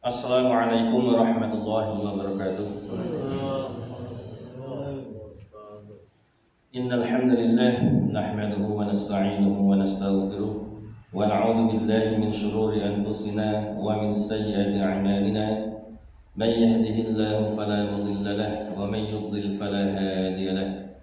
Assalamualaikum warahmatullahi wabarakatuh. Innal hamdalillah nahmaduhu wa nasta'inuhu wa nastaghfiruh wa na'udzu billahi min shururi anfusina wa min sayyiati a'malina. Man yahdihillahu fala mudilla lahu wa man yudlil fala hadiya lahu.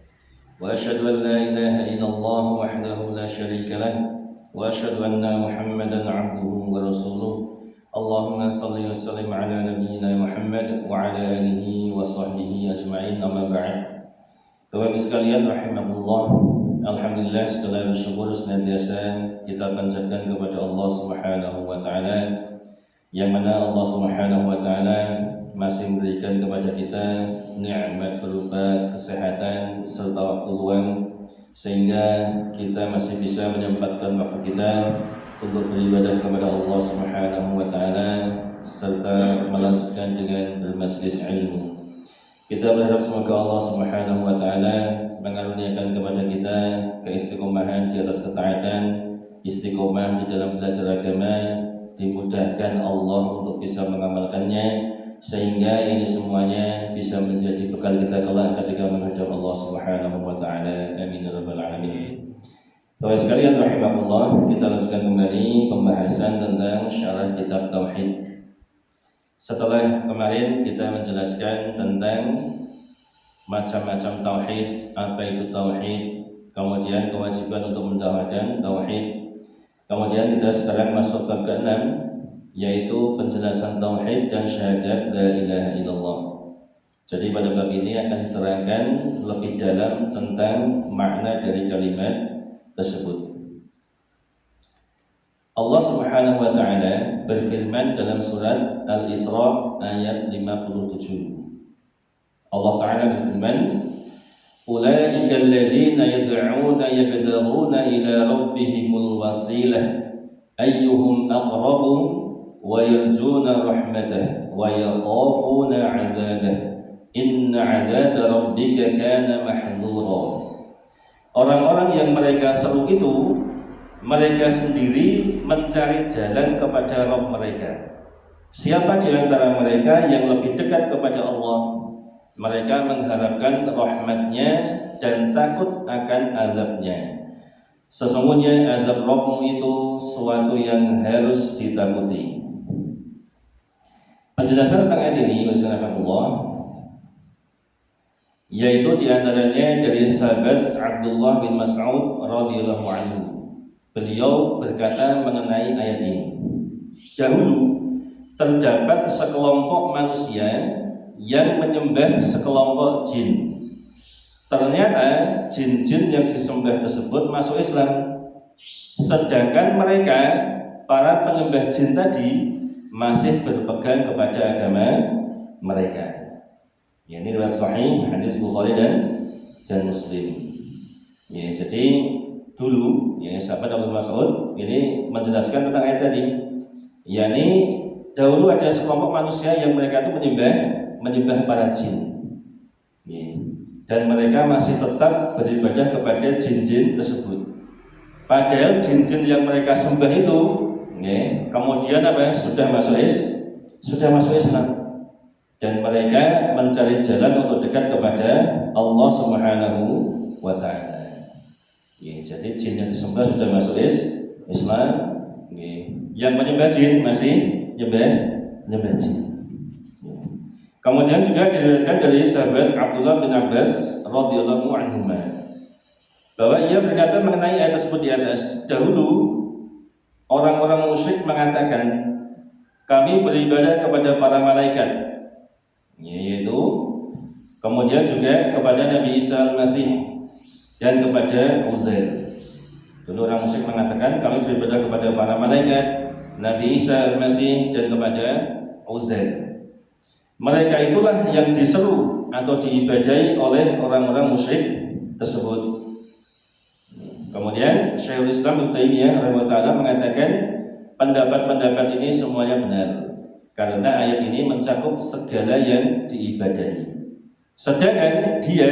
Wa asyhadu an la ilaha illallah wahdahu la syarika lahu wa asyhadu anna Muhammadan 'abduhu wa rasuluh. Allahumma salli wa sallim ala nabiyyina Muhammad wa ala alihi wa sahbihi ajma'in, amma ba'd. Bapak Ibu sekalian rahimakumullah, alhamdulillah segala syukur senantiasa kita panjatkan kepada Allah Subhanahu wa taala, yang mana Allah Subhanahu wa taala masih memberikan kepada kita nikmat berupa kesehatan serta waktu luang, sehingga kita masih bisa menyempatkan waktu kita untuk beribadah kepada Allah Subhanahu wa taala serta melanjutkan dengan bermajlis ilmu. Kita berharap semoga Allah Subhanahu wa taala mengaruniakan kepada kita keistiqomahan di atas ketaatan, istiqomah di dalam belajar agama, dimudahkan Allah untuk bisa mengamalkannya, sehingga ini semuanya bisa menjadi bekal kita kelak ketika menghadap Allah Subhanahu wa taala. Amin ya rabbal alamin. Bapak sekalian rahimakumullah, kita lanjutkan kembali pembahasan tentang syarah kitab Tauhid. Setelah kemarin kita menjelaskan tentang macam-macam tauhid, apa itu tauhid, kemudian kewajiban untuk mendakwakan tauhid. Kemudian kita sekarang masuk bab ke-6, yaitu penjelasan tauhid dan syahadat la ilaha illallah. Jadi pada bab ini akan diterangkan lebih dalam tentang makna dari kalimat tersebut. Allah Subhanahu wa taala berfirman dalam surat Al-Isra ayat 57. Allah taala berfirman, "Ulaika alladziina yad'uuna yabtaghuuna ila rabbihimul wasilah ayyuhum aqrabu wa yarjuuna rahmatah wa yakhafuuna 'adzabah inna 'adzaba rabbika kana mahdhura." Orang-orang yang mereka seru itu, mereka sendiri mencari jalan kepada Rabb mereka. Siapa di antara mereka yang lebih dekat kepada Allah? Mereka mengharapkan rahmatnya dan takut akan azabnya. Sesungguhnya azab Rabbmu itu suatu yang harus ditakuti. Penjelasan tentang ayat ini Allah, yaitu diantaranya dari sahabat Abdullah bin Mas'ud radhiyallahu anhu. Beliau berkata mengenai ayat ini, dahulu terdapat sekelompok manusia yang menyembah sekelompok jin. Ternyata jin-jin yang disembah tersebut masuk Islam, sedangkan mereka, para penyembah jin tadi, masih berpegang kepada agama mereka. Ya, ini riwayat sahih hadis Bukhari dan Muslim. Ya, jadi dulu ya sahabat Abdul Mas'ud ini menjelaskan tentang ayat tadi. yakni dahulu ada sekelompok manusia yang mereka itu menyembah para jin. Ya, dan mereka masih tetap beribadah kepada jin-jin tersebut. Padahal jin-jin yang mereka sembah itu ya, kemudian sudah masuk Islam. Dan mereka mencari jalan untuk dekat kepada Allah Subhanahu wa taala. Ya, jadi jin yang disembah sudah masuk Islam. Ya. Yang menyembah jin masih menyembah jin. Ya. Kemudian juga diriwayatkan dari sahabat Abdullah bin Abbas radhiyallahu anhu bahwa ia berkata mengenai ayat tersebut di atas, dahulu orang-orang musyrik mengatakan, kami beribadah kepada para malaikat, yaitu kemudian juga kepada Nabi Isa Al-Masih dan kepada Uzair. Dulu orang musyrik mengatakan kami beribadah kepada para malaikat, Nabi Isa Al-Masih dan kepada Uzair. Mereka itulah yang diseru atau diibadahi oleh orang-orang musyrik tersebut. Kemudian Syekhul Islam Ibnu Taimiyah rahimahullah mengatakan pendapat-pendapat ini semuanya benar, karena ayat ini mencakup segala yang diibadahi. Sedangkan dia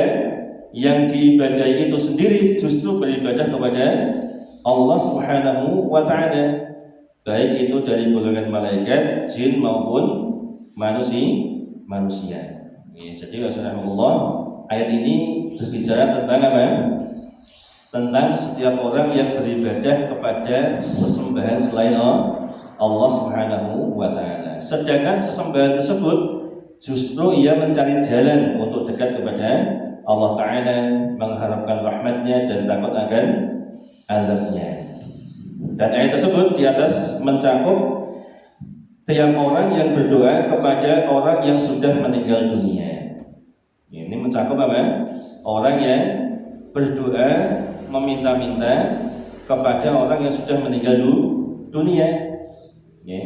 yang diibadahi itu sendiri justru beribadah kepada Allah Subhanahu wa taala. baik itu dari golongan malaikat, jin maupun manusia. Ya, jadi Rasulullah, ayat ini berbicara tentang apa? Tentang setiap orang yang beribadah kepada sesembahan selain Allah Subhanahu wa taala. Sedangkan sesembahan tersebut justru ia mencari jalan untuk dekat kepada Allah taala, mengharapkan rahmatnya dan takut akan azabnya. Dan ayat tersebut di atas mencakup tiap orang yang berdoa kepada orang yang sudah meninggal dunia. Ini mencakup apa? Orang yang berdoa meminta-minta kepada orang yang sudah meninggal dunia, ya,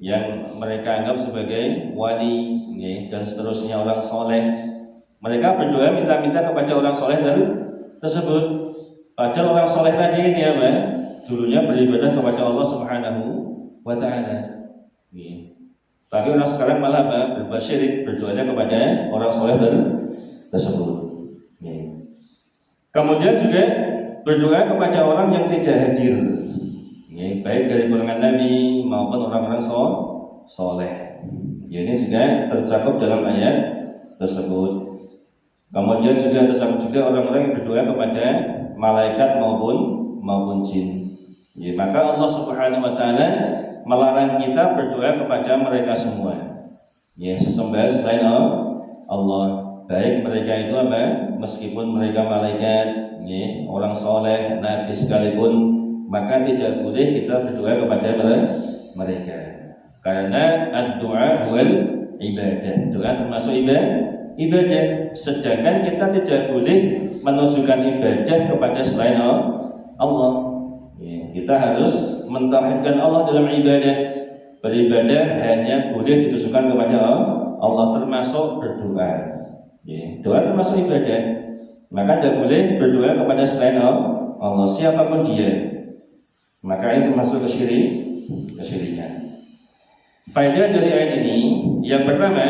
yang mereka anggap sebagai wali, ya, dan seterusnya, orang soleh. Mereka berdoa minta-minta kepada orang soleh tersebut. Padahal orang soleh tadi ini apa? Dulunya beribadah kepada Allah Subhanahu wa taala. Tapi orang sekarang malah apa? Berbuat syirik, berdoanya kepada orang soleh tersebut. Kemudian juga berdoa kepada orang yang tidak hadir, baik dari golongan Nabi maupun orang-orang soleh. Ini juga tercakup dalam ayat tersebut. Kemudian juga tercakup juga orang-orang yang berdoa kepada malaikat maupun jin. Maka Allah Subhanahu wa taala melarang kita berdoa kepada mereka semua. Sesembahan selain Allah, baik mereka itu apa? Meskipun mereka malaikat, orang soleh, nabi sekalipun, maka tidak boleh kita berdoa kepada mereka. Karena ad-du'a huwal ibadah. Doa termasuk ibadah. Sedangkan kita tidak boleh menunjukkan ibadah kepada selain Allah. Kita harus mentauhidkan Allah dalam ibadah. Beribadah hanya boleh ditujukan kepada Allah, termasuk berdoa. Doa termasuk ibadah. Maka tidak boleh berdoa kepada selain Allah, siapapun dia. Maka itu masuk kesyirikan. Faedah dari ayat ini, yang pertama,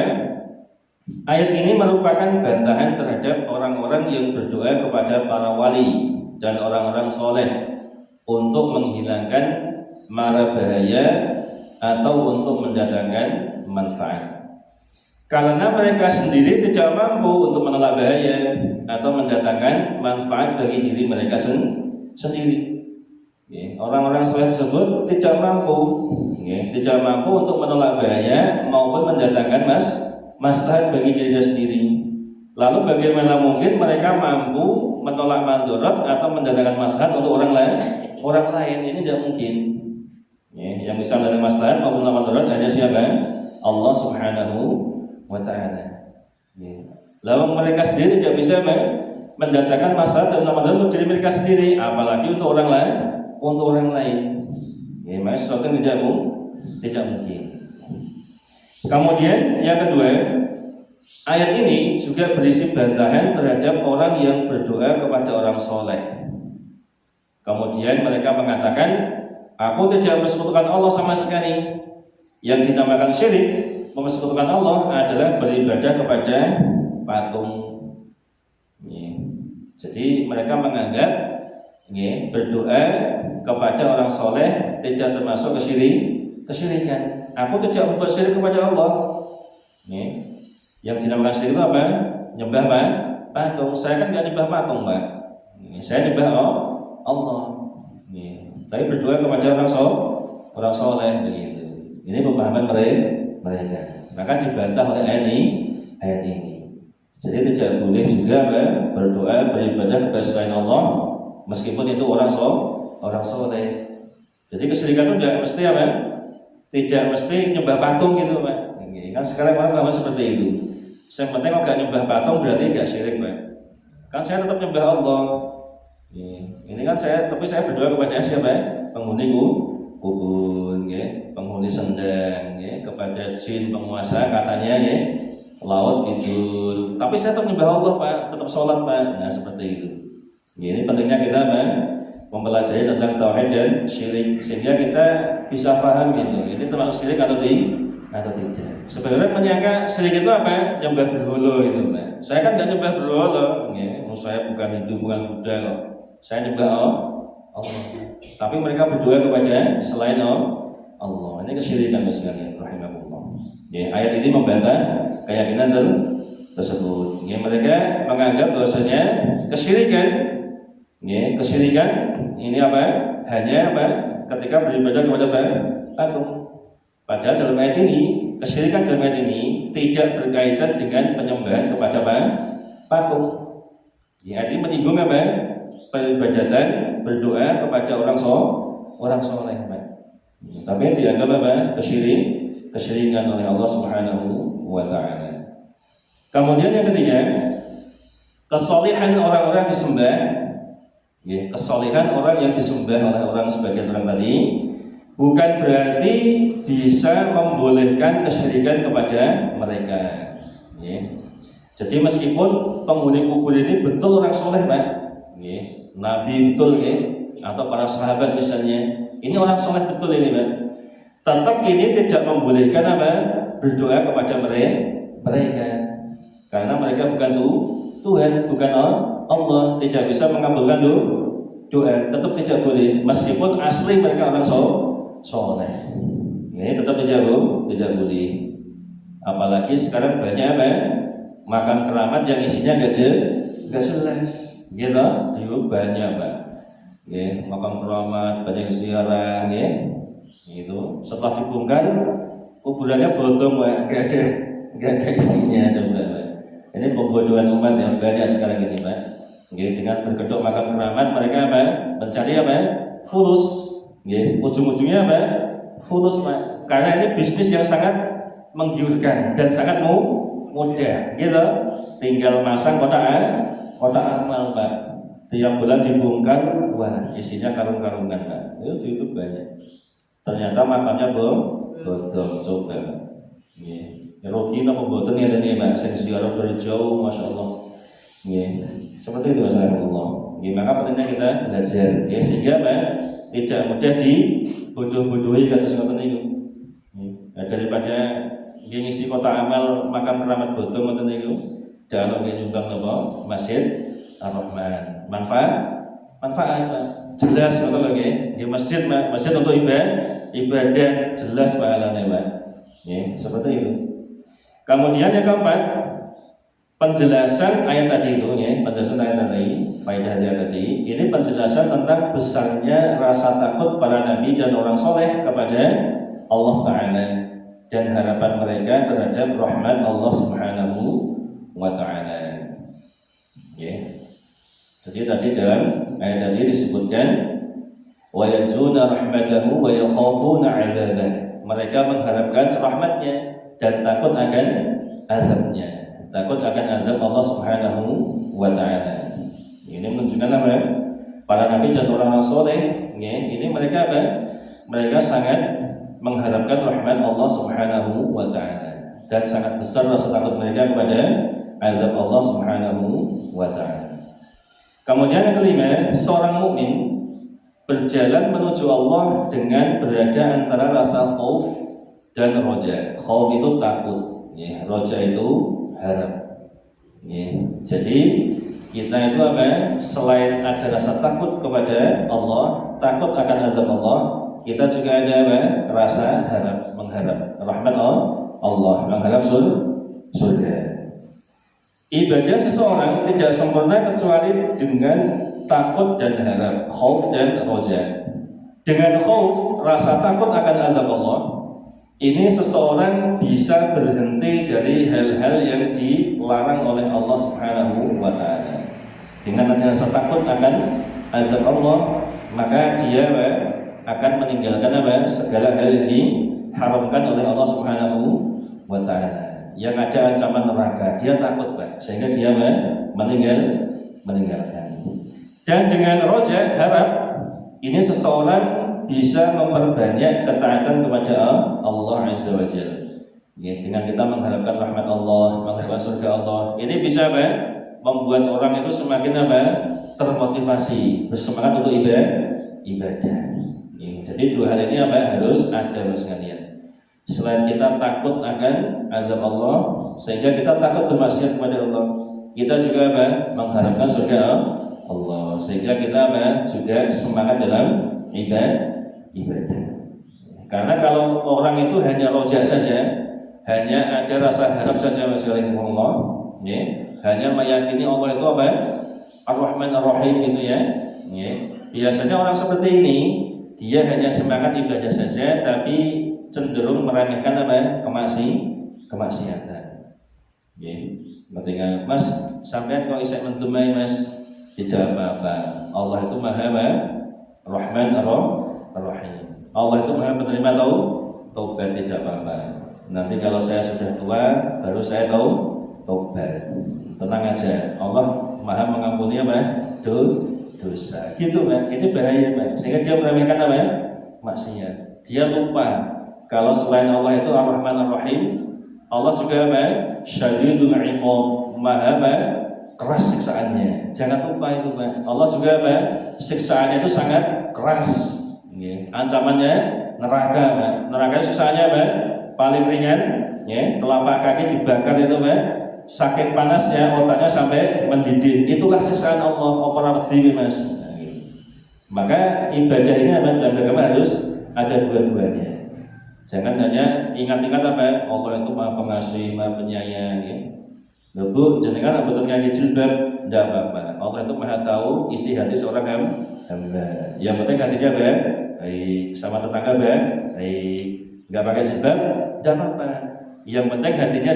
ayat ini merupakan bantahan terhadap orang-orang yang berdoa kepada para wali dan orang-orang soleh untuk menghilangkan mara bahaya atau untuk mendatangkan manfaat. Karena mereka sendiri tidak mampu untuk menolak bahaya atau mendatangkan manfaat bagi diri mereka sendiri. Orang-orang soleh tersebut tidak mampu untuk menolak bahaya maupun mendatangkan maslahat bagi dirinya sendiri. Lalu bagaimana mungkin mereka mampu menolak mandorot atau mendatangkan maslahat untuk orang lain? Ini tidak mungkin. Yang bisa mendatangkan maslahat maupun menolak mandorot hanya siapa? Allah Subhanahu wa taala. Lalu mereka sendiri tidak bisa mendatangkan maslahat dan menolak mandorot untuk diri mereka sendiri, apalagi untuk orang lain. Maka sesuatu yang tidak mungkin. Kemudian yang kedua, ayat ini juga berisi bantahan terhadap orang yang berdoa kepada orang soleh. Kemudian mereka mengatakan, aku tidak bersekutukan Allah sama sekali. Yang dinamakan syirik, mempersekutukan Allah, adalah beribadah kepada patung. Jadi mereka menganggap berdoa kepada orang soleh tidak termasuk kesyirikan. Aku tidak berbuat syirik kepada Allah. Yang dinamakan syirik itu apa? Nyembah patung. Saya kan tidak nyembah patung, Pak. Saya nyembah Allah. Tapi berdoa kepada orang soleh begitu. Ini pemahaman mereka. Maka dibantah oleh ayat ini. Jadi tidak boleh juga berdoa beribadah kepada selain Allah, meskipun itu orang soleh. Jadi kesyirikan itu tidak mesti apa? Tidak mesti nyembah patung gitu, Pak. Kan sekarang orang seperti itu. Yang penting kalau gak nyembah patung berarti gak syirik, Pak. Kan saya tetap nyembah Allah. Ini kan tapi saya berdoa kepada siapa? Penghuni kubur, penghuni sendang, kepada jin penguasa katanya, laut gitu. Tapi saya tetap nyembah Allah, Pak. Tetap sholat, Pak. Nah seperti itu. Ini pentingnya kita mempelajari tentang tauhid dan syirik sehingga kita bisa paham gitu. Ini termasuk syirik atau tidak. Sebenarnya menyangka syirik itu apa? Nyembah berhala itu, Pak. Saya kan tidak nyembah berhala, saya bukan Hindu, bukan Buddha kok. Saya nyembah Allah. Tapi mereka berdoa kepada selain Allah. Ini kesyirikan sekalian rahimahullah. Ya, ayat ini membantah keyakinan tersebut. Ya, mereka menganggap bahwasanya kesyirikan, ya, kesyirikan ini apa? Hanya apa? Ketika beribadah kepada patung. Padahal dalam ayat ini, kesyirikan dalam ayat ini tidak berkaitan dengan penyembahan kepada patung. Ya, ini menyinggung apa? Peribadatan, berdoa kepada orang soleh. Ya, tapi dianggap apa? Kesyirikan oleh Allah Subhanahu wa Ta'ala. Kemudian yang ketiga, kesolihan orang-orang disembah. Ya, kesolihan orang yang disembah oleh orang sebagian orang tadi bukan berarti bisa membolehkan kesyirikan kepada mereka. Ya. Jadi meskipun penghuni kubur ini betul orang soleh, Pak, ya, Nabi betul, ya, atau para sahabat misalnya, ini orang soleh betul ini, Pak, tetap ini tidak membolehkan apa? Berdoa kepada mereka, karena mereka bukan Tuhan, bukan Allah, tidak bisa mengabulkan doa, tetap tidak boleh, meskipun asli mereka orang soleh. Ini tetap tidak boleh. Apalagi sekarang banyak apa? Makam keramat yang isinya nggak jelas, gitu. Dulu banyak, Pak. Ya, makam keramat banyak ziarah, ya. Itu setelah dibongkar kuburannya bodong, Pak. Nggak ada isinya, coba, Pak. Ini pembodohan umat yang banyak sekarang ini, Pak. Ya, dengan berkedok makam keramat mereka apa? Mencari apa? Fulus. Ya, ujung-ujungnya apa? Fulus, Pak. Karena ini bisnis yang sangat menggiurkan dan sangat mudah, gitu. Tinggal masang kotak amal, Pak. Tiap bulan dibongkar, wah, isinya karung-karungan, Pak. Itu banyak. Ternyata makamnya bodong, coba, Pak. Ya, rugi nopo boten ya tadi, Pak. Sing ziarah dari jauh, masya Allah. Ya, seperti itu, masyaallah. Ya, maka pentingnya kita belajar, ya, sehingga Pak tidak mudah dibodoh-bodohi kata ngoten niku. Ya, daripada ngisi kotak amal makam keramat bodong ngoten niku, dalam nyumbang napa Masjid Ar-Rahman. Manfaat Pak. Jelas ngoten lho nggih. Nggih masjid untuk ibadah jelas pahalane, Pak. Ya, seperti itu. Kemudian yang keempat, penjelasan ayat tadi itu, ya, penjelasan ayat tadi, faedahnya tadi, ini penjelasan tentang besarnya rasa takut para nabi dan orang soleh kepada Allah Ta'ala dan harapan mereka terhadap rahmat Allah Subhanahu wa Ta'ala. Ya. Jadi tadi dalam ayat tadi disebutkan wa yarjuna rahmatahu wa yakhafuna 'adzabah. Mereka mengharapkan rahmatnya dan takut akan azabnya. Takut akan azab Allah Subhanahu wa Ta'ala. Ini menunjukkan apa? Para nabi dan orang soleh, ya, ini mereka apa? Mereka sangat mengharapkan rahmat Allah Subhanahu wa Ta'ala dan sangat besar rasa takut mereka kepada azab Allah Subhanahu wa Ta'ala. Kemudian yang kelima, seorang mukmin berjalan menuju Allah dengan berada antara rasa khauf dan roja. Khauf itu takut, ya, roja itu harap. Ya. Jadi kita itu apa? Selain ada rasa takut kepada Allah, takut akan azab Allah, kita juga ada apa? Rasa harap, mengharap rahmat Allah, mengharap surga. Ibadah seseorang tidak sempurna kecuali dengan takut dan harap, khauf dan roja. Dengan khauf, rasa takut akan azab Allah, ini seseorang bisa berhenti dari hal-hal yang dilarang oleh Allah Subhanahu wa Ta'ala. Dengan adanya rasa takut akan azab Allah, maka dia akan meninggalkan segala hal yang diharamkan oleh Allah Subhanahu wa Ta'ala. Yang ada ancaman neraka, dia takut, Pak, sehingga dia meninggalkan. Dan dengan roja, harap, ini seseorang bisa memperbanyak ketaatan kepada Allah Azza wa Jalla. Ya, dengan kita mengharapkan rahmat Allah, mengharapkan surga Allah, ini bisa membuat orang itu semakin termotivasi, bersemangat untuk ibadah. Ya, jadi dua hal ini harus ada, Mas sekalian. Selain kita takut akan azab Allah, sehingga kita takut bermaksiat kepada Allah, kita juga mengharapkan surga Allah, sehingga kita juga semangat dalam ibadah. Karena kalau orang itu hanya roja saja, hanya ada rasa harap saja sekali Allah, ya. Hanya meyakini Allah itu apa? Ar-Rahman Ar-Rahim gitu ya. Ya. Biasanya orang seperti ini dia hanya semangat ibadah saja, tapi cenderung meremehkan apa? Kemaksiatan. Ya. Ketika Mas sampai kok isek mendumai Mas, tidak apa-apa. Allah itu Maha Rahman Ar-Rahim. Allah itu Maha penerima taubat, tidak apa-apa. Nanti kalau saya sudah tua baru saya taubat. Tenang aja. Allah Maha mengampuni apa? Dosa. Gitu kan. Ini bahaya, Pak. Sehingga dia meremehkan apa? Maksiat. Dia lupa kalau selain Allah itu Ar-Rahman Ar-Rahim, Allah juga apa? Syadidul Iqab, Maha keras siksaannya. Jangan lupa itu, Pak. Allah juga apa? Siksaannya itu sangat keras. Ya. Ancamannya neraka, Pak. Neraka siksaannya apa? Paling ringan, ya. Telapak kaki dibakar itu, Pak. Saking panasnya otaknya sampai mendidih. Itulah siksaan Allah. Opera pedih, Mas. Nah, gitu. Maka ibadah ini apa? Dalam agama harus ada dua-duanya. Jangan hanya ingat-ingat apa? Allah itu Maha Pengasih, Maha Penyayang, ya. Bu, jenengan betul nyanyi jilbab, tidak apa-apa. Allah itu Maha tahu isi hati seorang hamba. Yang penting hatinya baik, sama tetangga baik. Nggak pakai jilbab, tidak apa-apa. Yang penting hatinya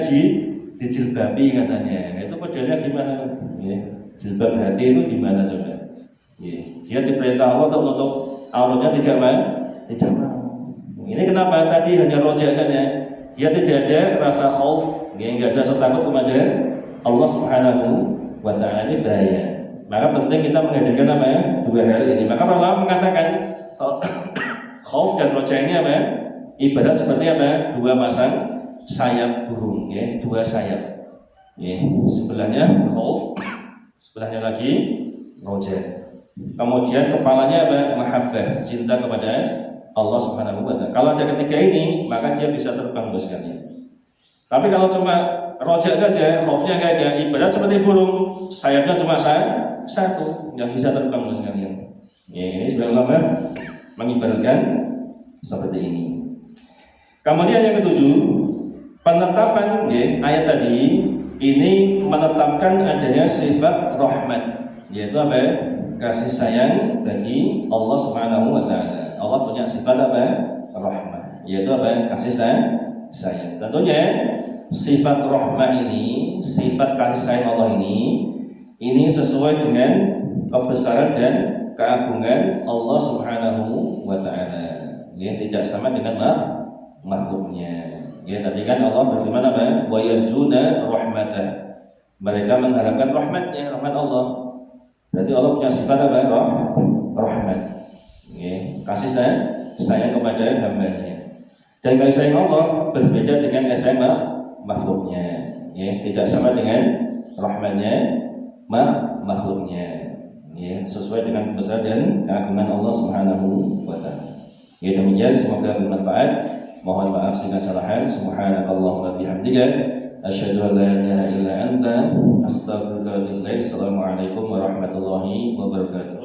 dijilbabi katanya. Itu modelnya gimana? Ya. Jilbab hati itu gimana coba? Ya. Dia diperintah Allah untuk auratnya tidak mau. Ini kenapa tadi hanya roja saja? Dia tidak ada rasa khauf, dia nggak ada rasa takut kepada Allah Subhanahu wa Ta'ala. Ini bahaya. Maka penting kita menghadirkan apa ya? Dua hal ini. Maka Allah mengatakan khauf dan roja ini apa? Ibarat seperti apa? Dua pasang sayap burung, ya, dua sayap. Ya, sebelahnya khauf, sebelahnya lagi roja. Kemudian kepalanya apa? Mahabbah, cinta kepada Allah Subhanahu wa Ta'ala. Kalau ada ketiga ini, maka dia bisa terbang bos sekalian. Tapi kalau cuma rojak saja, khaufnya nggak ada, ibarat seperti burung, sayapnya cuma satu, nggak bisa terbang bos sekalian. Ya, ini sebenarnya mengibaratkan seperti ini. Kemudian yang ketujuh, penetapan ya, ayat tadi ini menetapkan adanya sifat rahmat, yaitu apa? Kasih sayang bagi Allah Subhanahu wa Ta'ala. Allah punya sifat apa? Rahmah, yaitu apa? Kasih sayang. Tentunya sifat rahmah ini, sifat kasih sayang Allah ini sesuai dengan kebesaran dan keagungan Allah Subhanahu wa Ta'ala. Ya, tidak sama dengan makhluknya. Ya, tadi kan Allah berfirman apa? Wa yarjuna rahmatah. Mereka mengharapkan rahmatnya, rahmat Allah. Berarti Allah punya sifat apa? Rahmat. Ya, kasih sayang kepada hambanya. Dan kasih sayang Allah berbeda dengan kasih sayang makhluknya. Ya, tidak sama dengan rahmatnya makhluknya. Ya, sesuai dengan kebesaran dan keagungan Allah Subhanahu wa Ta'ala. Ya, demikian, semoga bermanfaat. Mohon maaf segala kesalahan. Subhanakallahumma bihamdika asyhadu an la ilaha illa anta astaghfiruka wa atubu ilaik. Assalamualaikum warahmatullahi wabarakatuh.